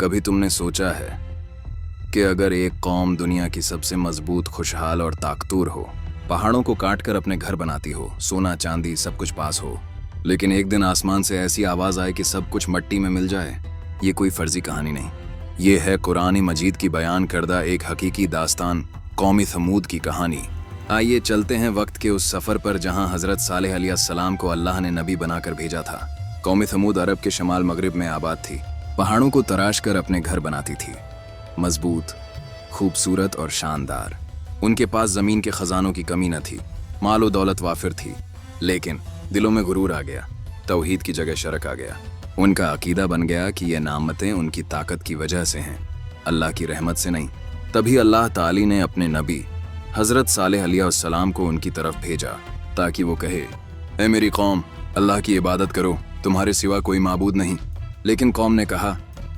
कभी तुमने सोचा है कि अगर एक कौम दुनिया की सबसे मजबूत, खुशहाल और ताकतवर हो, पहाड़ों को काटकर अपने घर बनाती हो, सोना चांदी सब कुछ पास हो, लेकिन एक दिन आसमान से ऐसी आवाज आए कि सब कुछ मट्टी में मिल जाए? ये कोई फर्जी कहानी नहीं, ये है कुरान मजीद की बयान करदा एक हकीकी दास्तान, कौमी समूद की कहानी। आइए चलते हैं वक्त के उस सफ़र पर जहां हज़रत सालेह अलैहिस्सलाम को अल्लाह ने नबी बनाकर भेजा था। कौमी समूद अरब के शमाल मगरिब में आबाद थी। पहाड़ों को तराश कर अपने घर बनाती थी, मजबूत, खूबसूरत और शानदार। उनके पास ज़मीन के ख़जानों की कमी न थी, माल व दौलत वाफिर थी, लेकिन दिलों में गुरूर आ गया, तौहीद की जगह शरक आ गया। उनका अकीदा बन गया कि ये नामतें उनकी ताकत की वजह से हैं, अल्लाह की रहमत से नहीं। तभी अल्लाह ताली ने अपने नबी हज़रत सालेह अलैहिस्सलाम को उनकी तरफ भेजा ताकि वो कहे, ए मेरी कौम, अल्लाह की इबादत करो, तुम्हारे सिवा कोई माबूद नहीं। लेकिन कौम ने कहा,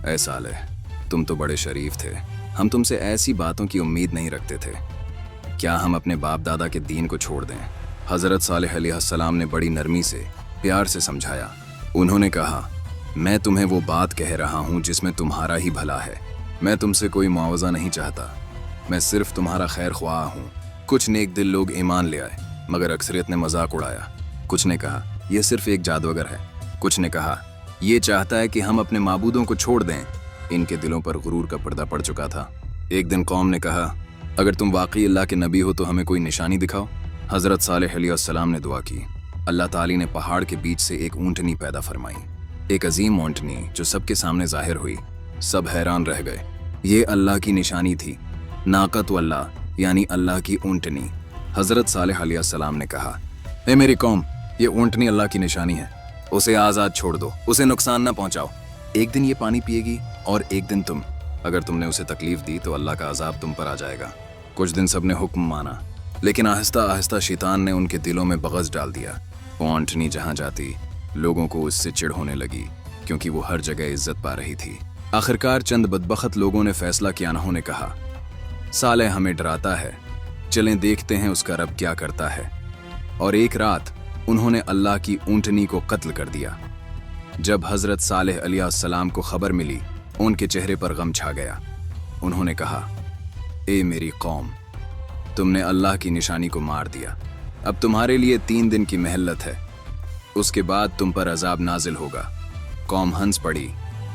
ए सालेह, तुम तो बड़े शरीफ थे, हम तुमसे ऐसी बातों की उम्मीद नहीं रखते थे। क्या हम अपने बाप दादा के दीन को छोड़ दें? हज़रत सालेह अलैहिस्सलाम ने बड़ी नरमी से, प्यार से समझाया। उन्होंने कहा, मैं तुम्हें वो बात कह रहा हूँ जिसमें तुम्हारा ही भला है। मैं तुमसे कोई मुआवजा नहीं चाहता, मैं सिर्फ तुम्हारा खैर ख्वाह हूँ। कुछ नेक दिल लोग ईमान ले आए, मगर अक्सरियत ने मजाक उड़ाया। कुछ ने कहा, यह सिर्फ एक जादूगर है। कुछ ने कहा, ये चाहता है कि हम अपने माबूदों को छोड़ दें। इनके दिलों पर गुरूर का पर्दा पड़ चुका था। एक दिन कौम ने कहा, अगर तुम वाकई अल्लाह के नबी हो तो हमें कोई निशानी दिखाओ। हज़रत सालेह अलैहिस्सलाम ने दुआ की। अल्लाह ताली ने पहाड़ के बीच से एक ऊँटनी पैदा फरमाई, एक अजीम ऊँटनी जो सबके सामने जाहिर हुई। सब हैरान रह गए। ये अल्लाह की निशानी थी, नाकत वल्लाह, यानी अल्लाह की ऊँटनी। हज़रत सालेह अलैहिस्सलाम ने कहा, ए मेरी कौम, ये ऊँटनी अल्लाह की निशानी है, उसे आज़ाद छोड़ दो, उसे नुकसान न पहुँचाओ। एक दिन ये पानी पिएगी और एक दिन तुम। अगर तुमने उसे तकलीफ दी तो अल्लाह का अजाब तुम पर आ जाएगा। कुछ दिन सबने हुक्म माना, लेकिन आहिस्ता आहिस्ता शैतान ने उनके दिलों में बग़ज़ डाल दिया। वो ऊँटनी जहाँ जाती, लोगों को उससे चिढ़ होने लगी, क्योंकि वो हर जगह इज्जत पा रही थी। आखिरकार चंद बदबख्त लोगों ने फैसला किया। उन्होंने कहा, सालेह हमें डराता है, चलें देखते हैं उसका रब क्या करता है। और एक रात उन्होंने अल्लाह की ऊँटनी को कत्ल कर दिया। जब हज़रत सालेह अलैहिस्सलाम को खबर मिली, उनके चेहरे पर गम छा गया। उन्होंने कहा, ए मेरी कौम, तुमने अल्लाह की निशानी को मार दिया। अब तुम्हारे लिए 3 दिन की मेहलत है, उसके बाद तुम पर अजाब नाजिल होगा। कौम हंस पड़ी,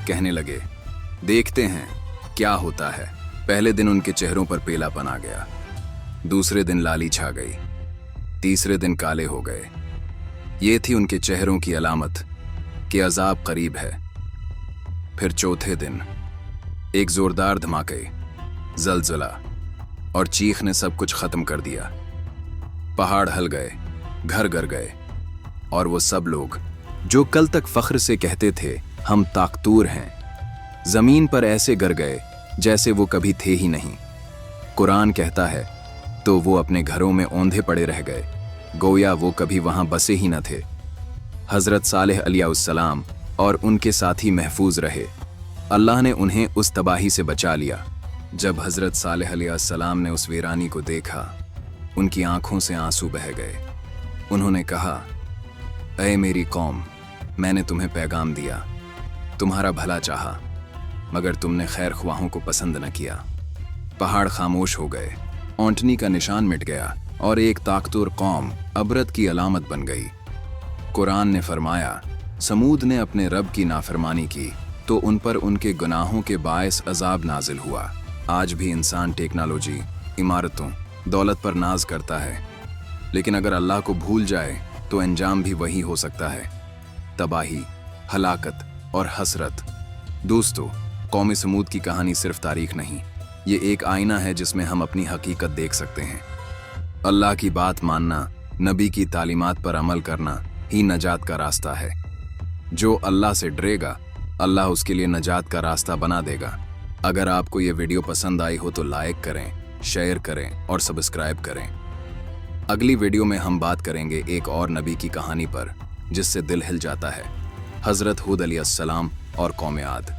कहने लगे, देखते हैं क्या होता है। पहले दिन उनके चेहरों पर पीलापन आ गया, दूसरे दिन लाली छा गई, तीसरे दिन काले हो गए। ये थी उनके चेहरों की अलामत कि अजाब करीब है। फिर चौथे दिन एक जोरदार धमाके, जलजला और चीख ने सब कुछ खत्म कर दिया। पहाड़ हल गए, घर गिर गए, और वो सब लोग जो कल तक फख्र से कहते थे हम ताकतूर हैं, जमीन पर ऐसे गिर गए जैसे वो कभी थे ही नहीं। कुरान कहता है, तो वो अपने घरों में औंधे पड़े रह गए, गोया वो कभी वहां बसे ही न थे। हज़रत सालेह अलैहिस्सलाम और उनके साथी महफूज रहे। अल्लाह ने उन्हें उस तबाही से बचा लिया। जब हज़रत सालेह अलैहिस्सलाम ने उस वीरानी को देखा, उनकी आंखों से आंसू बह गए। उन्होंने कहा, ऐ मेरी कौम, मैंने तुम्हें पैगाम दिया, तुम्हारा भला चाहा, मगर तुमने खैर ख्वाहों को पसंद न किया। पहाड़ खामोश हो गए, ऊँटनी का निशान मिट गया और एक ताकतवर कौम अबरत की अलामत बन गई। कुरान ने फरमाया, समूद ने अपने रब की नाफरमानी की तो उन पर उनके गुनाहों के बायस अजाब नाजिल हुआ। आज भी इंसान टेक्नोलॉजी, इमारतों, दौलत पर नाज करता है, लेकिन अगर अल्लाह को भूल जाए तो अंजाम भी वही हो सकता है, तबाही, हलाकत और हसरत। दोस्तों, कौमी समूद की कहानी सिर्फ तारीख नहीं, ये एक आईना है जिसमें हम अपनी हकीकत देख सकते हैं। अल्लाह की बात मानना, नबी की तालीमात पर अमल करना ही नजात का रास्ता है। जो अल्लाह से डरेगा, अल्लाह उसके लिए नजात का रास्ता बना देगा। अगर आपको ये वीडियो पसंद आई हो तो लाइक करें, शेयर करें और सब्सक्राइब करें। अगली वीडियो में हम बात करेंगे एक और नबी की कहानी पर जिससे दिल हिल जाता है, हज़रत हूद अलैहिस्सलाम और कौम आद।